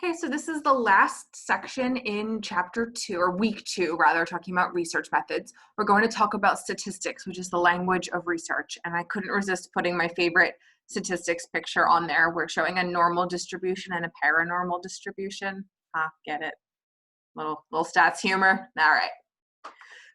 Okay, so this is the last section in chapter 2, or week 2 rather, talking about research methods. We're going to talk about statistics, which is the language of research. And I couldn't resist putting my favorite statistics picture on there. We're showing a normal distribution and a paranormal distribution. Get it? Little stats humor. All right.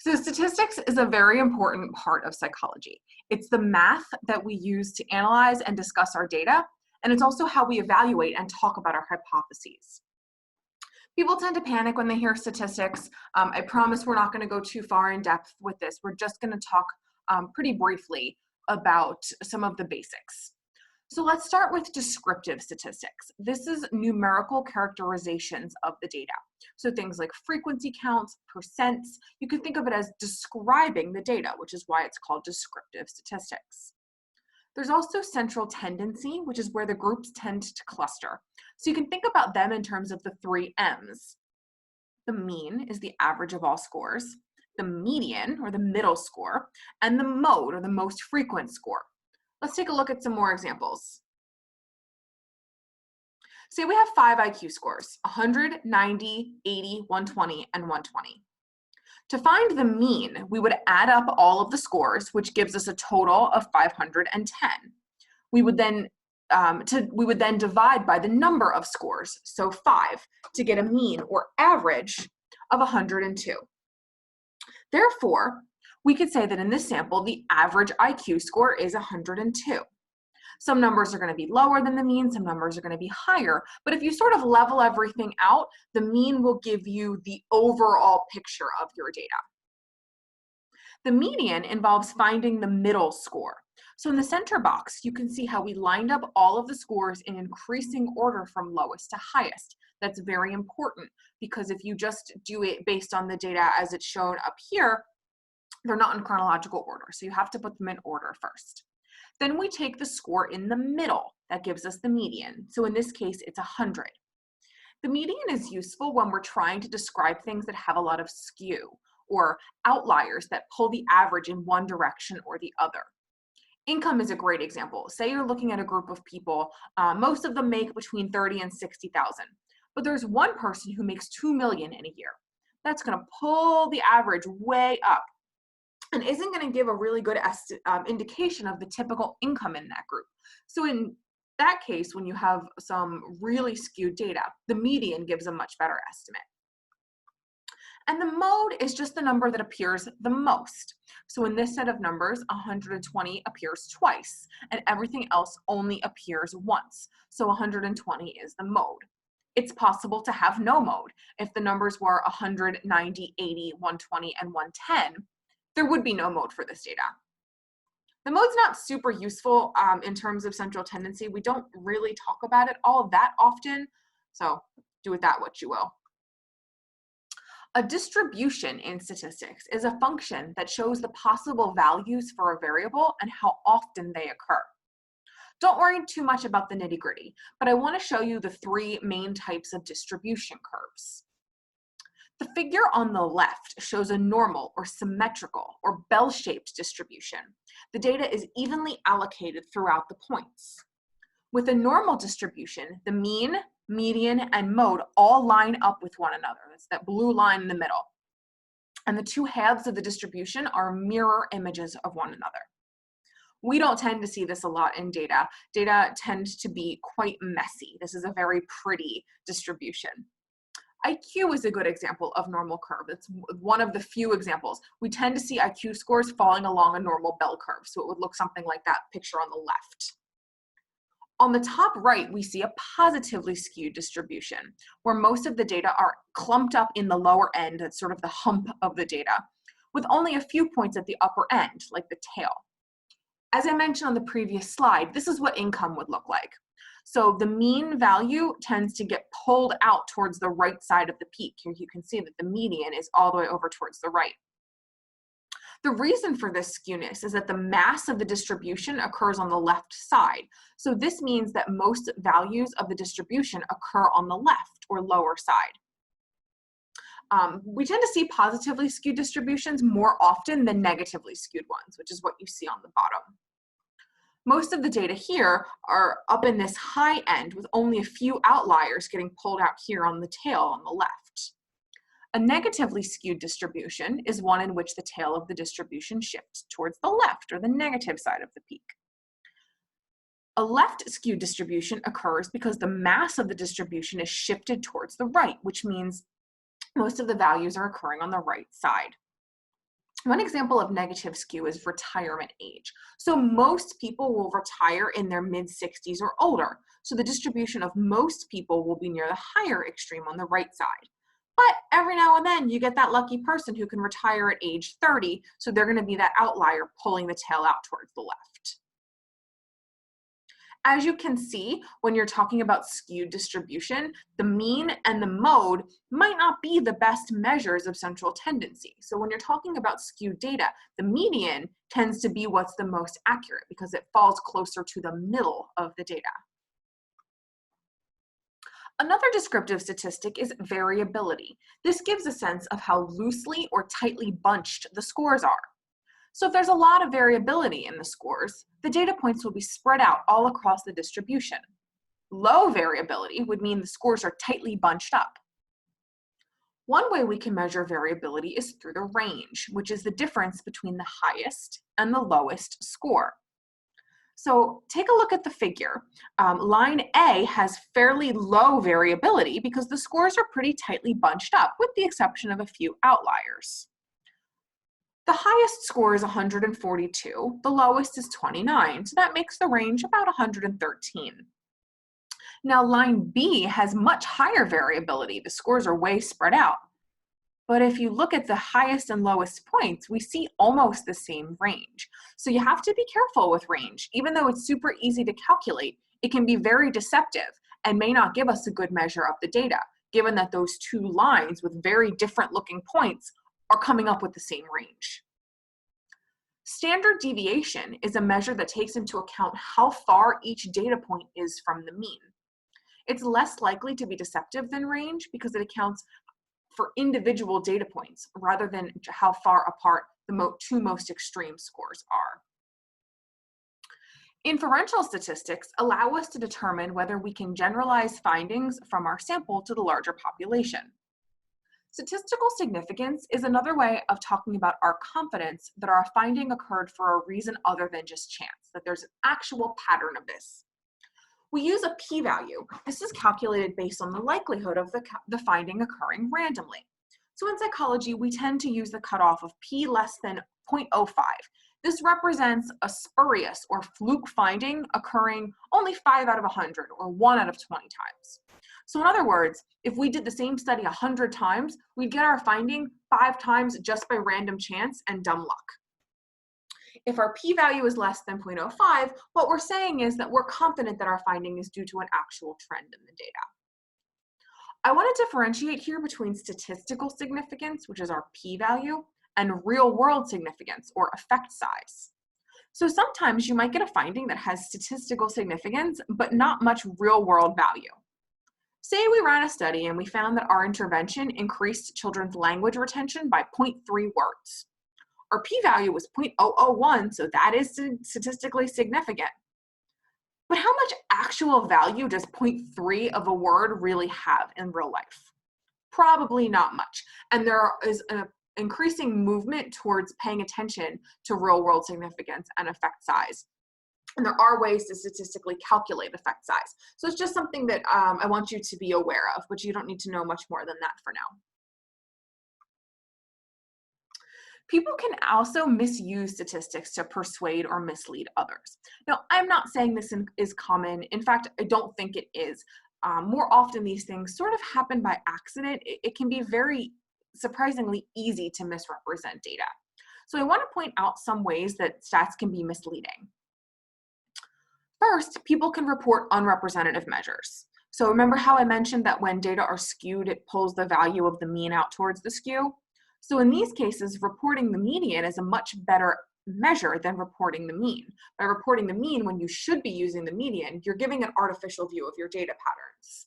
So statistics is a very important part of psychology. It's the math that we use to analyze and discuss our data, and it's also how we evaluate and talk about our hypotheses. People tend to panic when they hear statistics. I promise we're not going to go too far in depth with this. We're just going to talk pretty briefly about some of the basics. So let's start with descriptive statistics. This is numerical characterizations of the data. So things like frequency counts, percents, you can think of it as describing the data, which is why it's called descriptive statistics. There's also central tendency, which is where the groups tend to cluster. So you can think about them in terms of the 3 M's. The mean is the average of all scores, the median, or the middle score, and the mode, or the most frequent score. Let's take a look at some more examples. Say we have 5 IQ scores, 100, 90, 80, 120, and 120. To find the mean, we would add up all of the scores, which gives us a total of 510. We would then divide by the number of scores, so 5, to get a mean or average of 102. Therefore, we could say that in this sample, the average IQ score is 102. Some numbers are going to be lower than the mean, some numbers are going to be higher, but if you sort of level everything out, the mean will give you the overall picture of your data. The median involves finding the middle score. So in the center box, you can see how we lined up all of the scores in increasing order from lowest to highest. That's very important because if you just do it based on the data as it's shown up here, they're not in chronological order, so you have to put them in order first. Then we take the score in the middle. That gives us the median. So in this case, it's 100. The median is useful when we're trying to describe things that have a lot of skew or outliers that pull the average in one direction or the other. Income is a great example. Say you're looking at a group of people, most of them make between 30 and 60,000, but there's one person who makes 2 million in a year. That's going to pull the average way up and isn't going to give a really good indication of the typical income in that group. So in that case, when you have some really skewed data, the median gives a much better estimate. And the mode is just the number that appears the most. So in this set of numbers, 120 appears twice, and everything else only appears once. So 120 is the mode. It's possible to have no mode. If the numbers were 100, 90, 80, 120, and 110, there would be no mode for this data. The mode's not super useful in terms of central tendency. We don't really talk about it all that often, so do with that what you will. A distribution in statistics is a function that shows the possible values for a variable and how often they occur. Don't worry too much about the nitty-gritty, but I want to show you the 3 main types of distribution curves. The figure on the left shows a normal or symmetrical or bell-shaped distribution. The data is evenly allocated throughout the points. With a normal distribution, the mean, median, and mode all line up with one another. That's that blue line in the middle. And the 2 halves of the distribution are mirror images of one another. We don't tend to see this a lot in data. Data tend to be quite messy. This is a very pretty distribution. IQ is a good example of normal curve. It's one of the few examples. We tend to see IQ scores falling along a normal bell curve, so it would look something like that picture on the left. On the top right, we see a positively skewed distribution, where most of the data are clumped up in the lower end, that's sort of the hump of the data, with only a few points at the upper end, like the tail. As I mentioned on the previous slide, this is what income would look like. So the mean value tends to get pulled out towards the right side of the peak. Here you can see that the median is all the way over towards the right. The reason for this skewness is that the mass of the distribution occurs on the left side. So this means that most values of the distribution occur on the left or lower side. We tend to see positively skewed distributions more often than negatively skewed ones, which is what you see on the bottom. Most of the data here are up in this high end with only a few outliers getting pulled out here on the tail on the left. A negatively skewed distribution is one in which the tail of the distribution shifts towards the left or the negative side of the peak. A left skewed distribution occurs because the mass of the distribution is shifted towards the right, which means most of the values are occurring on the right side. One example of negative skew is retirement age. So most people will retire in their mid-60s or older. So the distribution of most people will be near the higher extreme on the right side. But every now and then you get that lucky person who can retire at age 30, so they're going to be that outlier pulling the tail out towards the left. As you can see, when you're talking about skewed distribution, the mean and the mode might not be the best measures of central tendency. So when you're talking about skewed data, the median tends to be what's the most accurate because it falls closer to the middle of the data. Another descriptive statistic is variability. This gives a sense of how loosely or tightly bunched the scores are. So if there's a lot of variability in the scores, the data points will be spread out all across the distribution. Low variability would mean the scores are tightly bunched up. One way we can measure variability is through the range, which is the difference between the highest and the lowest score. So take a look at the figure. Line A has fairly low variability because the scores are pretty tightly bunched up, with the exception of a few outliers. The highest score is 142, the lowest is 29, so that makes the range about 113. Now line B has much higher variability, the scores are way spread out. But if you look at the highest and lowest points, we see almost the same range. So you have to be careful with range. Even though it's super easy to calculate, it can be very deceptive and may not give us a good measure of the data, given that those two lines with very different looking points are coming up with the same range. Standard deviation is a measure that takes into account how far each data point is from the mean. It's less likely to be deceptive than range because it accounts for individual data points rather than how far apart the two most extreme scores are. Inferential statistics allow us to determine whether we can generalize findings from our sample to the larger population. Statistical significance is another way of talking about our confidence that our finding occurred for a reason other than just chance, that there's an actual pattern of this. We use a p-value. This is calculated based on the likelihood of the finding occurring randomly. So in psychology, we tend to use the cutoff of p less than 0.05. This represents a spurious or fluke finding occurring only 5 out of 100 or 1 out of 20 times. So in other words, if we did the same study 100 times, we'd get our finding 5 times just by random chance and dumb luck. If our p-value is less than 0.05, what we're saying is that we're confident that our finding is due to an actual trend in the data. I want to differentiate here between statistical significance, which is our p-value, and real-world significance, or effect size. So sometimes you might get a finding that has statistical significance, but not much real-world value. Say we ran a study and we found that our intervention increased children's language retention by 0.3 words. Our p-value was 0.001, so that is statistically significant. But how much actual value does 0.3 of a word really have in real life? Probably not much. And there is an increasing movement towards paying attention to real-world significance and effect size. And there are ways to statistically calculate effect size. So it's just something that I want you to be aware of, but you don't need to know much more than that for now. People can also misuse statistics to persuade or mislead others. Now, I'm not saying this is common. In fact, I don't think it is. More often, these things sort of happen by accident. It can be very surprisingly easy to misrepresent data. So I want to point out some ways that stats can be misleading. First, people can report unrepresentative measures. So remember how I mentioned that when data are skewed, it pulls the value of the mean out towards the skew? So in these cases, reporting the median is a much better measure than reporting the mean. By reporting the mean when you should be using the median, you're giving an artificial view of your data patterns.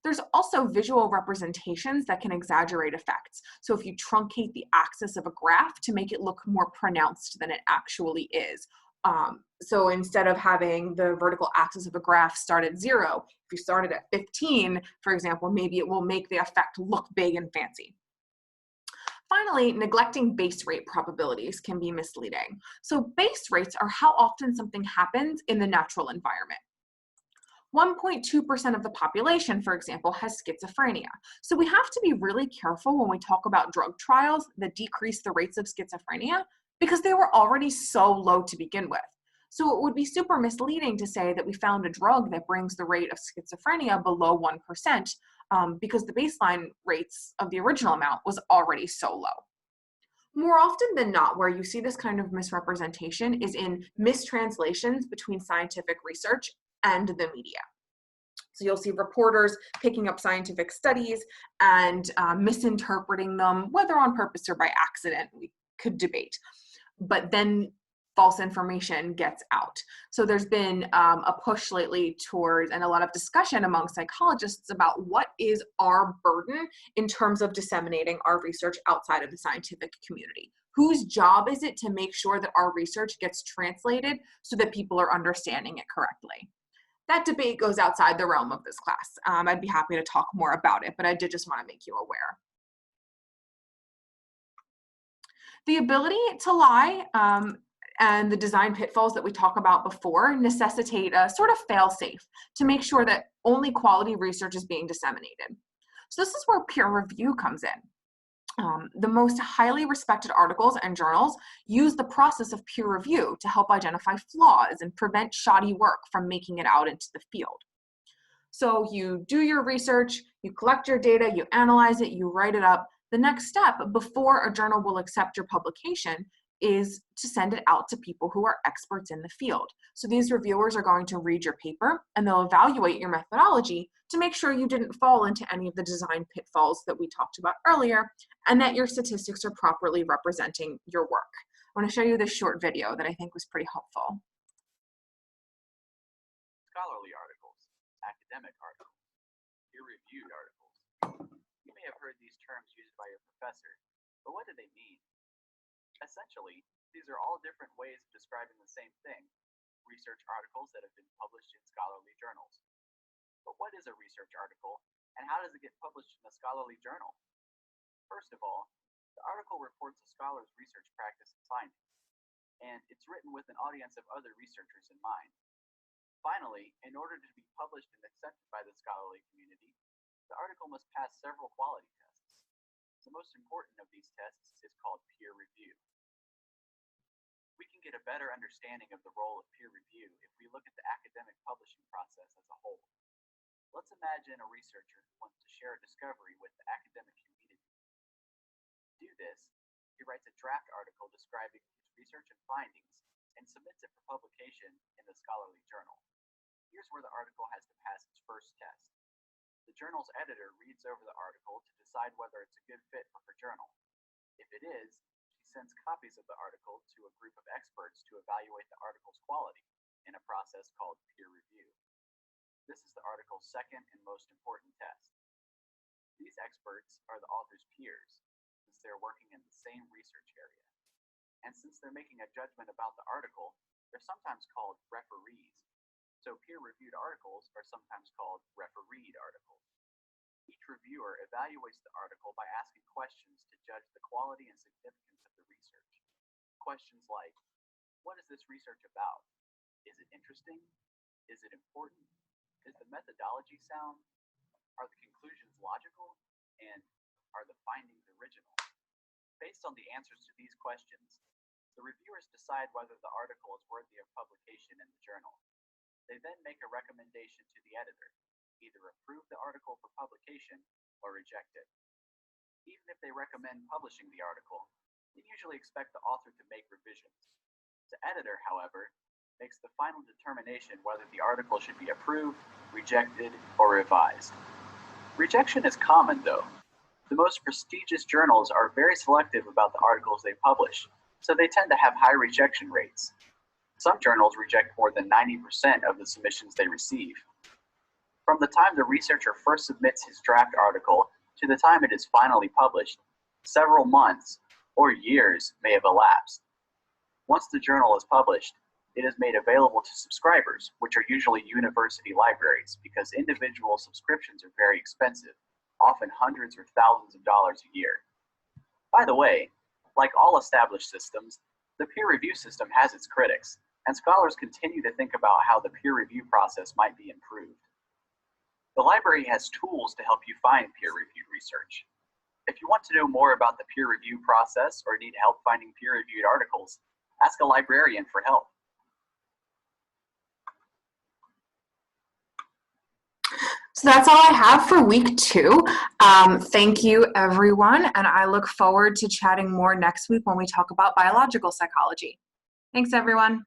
There's also visual representations that can exaggerate effects. So if you truncate the axis of a graph to make it look more pronounced than it actually is, So instead of having the vertical axis of a graph start at 0, if you started at 15, for example, maybe it will make the effect look big and fancy. Finally, neglecting base rate probabilities can be misleading. So base rates are how often something happens in the natural environment. 1.2% of the population, for example, has schizophrenia. So we have to be really careful when we talk about drug trials that decrease the rates of schizophrenia because they were already so low to begin with. So it would be super misleading to say that we found a drug that brings the rate of schizophrenia below 1% because the baseline rates of the original amount was already so low. More often than not, where you see this kind of misrepresentation is in mistranslations between scientific research and the media. So you'll see reporters picking up scientific studies and misinterpreting them, whether on purpose or by accident, we could debate. But then false information gets out. So there's been a push lately towards, and a lot of discussion among psychologists about what is our burden in terms of disseminating our research outside of the scientific community. Whose job is it to make sure that our research gets translated so that people are understanding it correctly? That debate goes outside the realm of this class. I'd be happy to talk more about it, but I did just want to make you aware. The ability to lie and the design pitfalls that we talked about before necessitate a sort of fail-safe to make sure that only quality research is being disseminated. So this is where peer review comes in. The most highly respected articles and journals use the process of peer review to help identify flaws and prevent shoddy work from making it out into the field. So you do your research, you collect your data, you analyze it, you write it up. The next step before a journal will accept your publication is to send it out to people who are experts in the field. So these reviewers are going to read your paper and they'll evaluate your methodology to make sure you didn't fall into any of the design pitfalls that we talked about earlier and that your statistics are properly representing your work. I want to show you this short video that I think was pretty helpful. Scholarly articles, academic articles, peer-reviewed articles. You may have heard these terms used by your professor, but what do they mean? Essentially, these are all different ways of describing the same thing, research articles that have been published in scholarly journals. But what is a research article, and how does it get published in a scholarly journal? First of all, the article reports a scholar's research practice and findings, and it's written with an audience of other researchers in mind. Finally, in order to be published and accepted by the scholarly community, the article must pass several quality tests. The most important of these tests is called peer review. We can get a better understanding of the role of peer review if we look at the academic publishing process as a whole. Let's imagine a researcher who wants to share a discovery with the academic community. To do this, he writes a draft article describing his research and findings and submits it for publication in the scholarly journal. Here's where the article has to pass its first test. The journal's editor reads over the article to decide whether it's a good fit for her journal. If it is, she sends copies of the article to a group of experts to evaluate the article's quality in a process called peer review. This is the article's second and most important test. These experts are the author's peers, since they're working in the same research area. And since they're making a judgment about the article, they're sometimes called referees. So peer-reviewed articles are sometimes called refereed articles. Each reviewer evaluates the article by asking questions to judge the quality and significance of the research. Questions like, what is this research about? Is it interesting? Is it important? Is the methodology sound? Are the conclusions logical? And are the findings original? Based on the answers to these questions, the reviewers decide whether the article is worthy of publication in the journal. They then make a recommendation to the editor, either approve the article for publication or reject it. Even if they recommend publishing the article, they usually expect the author to make revisions. The editor, however, makes the final determination whether the article should be approved, rejected, or revised. Rejection is common, though. The most prestigious journals are very selective about the articles they publish, so they tend to have high rejection rates. Some journals reject more than 90% of the submissions they receive. From the time the researcher first submits his draft article to the time it is finally published, several months or years may have elapsed. Once the journal is published, It is made available to subscribers, which are usually university libraries, because individual subscriptions are very expensive, often hundreds or thousands of dollars a year. By the way, like all established systems, the peer review system has its critics, and scholars continue to think about how the peer review process might be improved. The library has tools to help you find peer-reviewed research. If you want to know more about the peer review process or need help finding peer-reviewed articles, ask a librarian for help. So that's all I have for week 2. Thank you, everyone, and I look forward to chatting more next week when we talk about biological psychology. Thanks, everyone.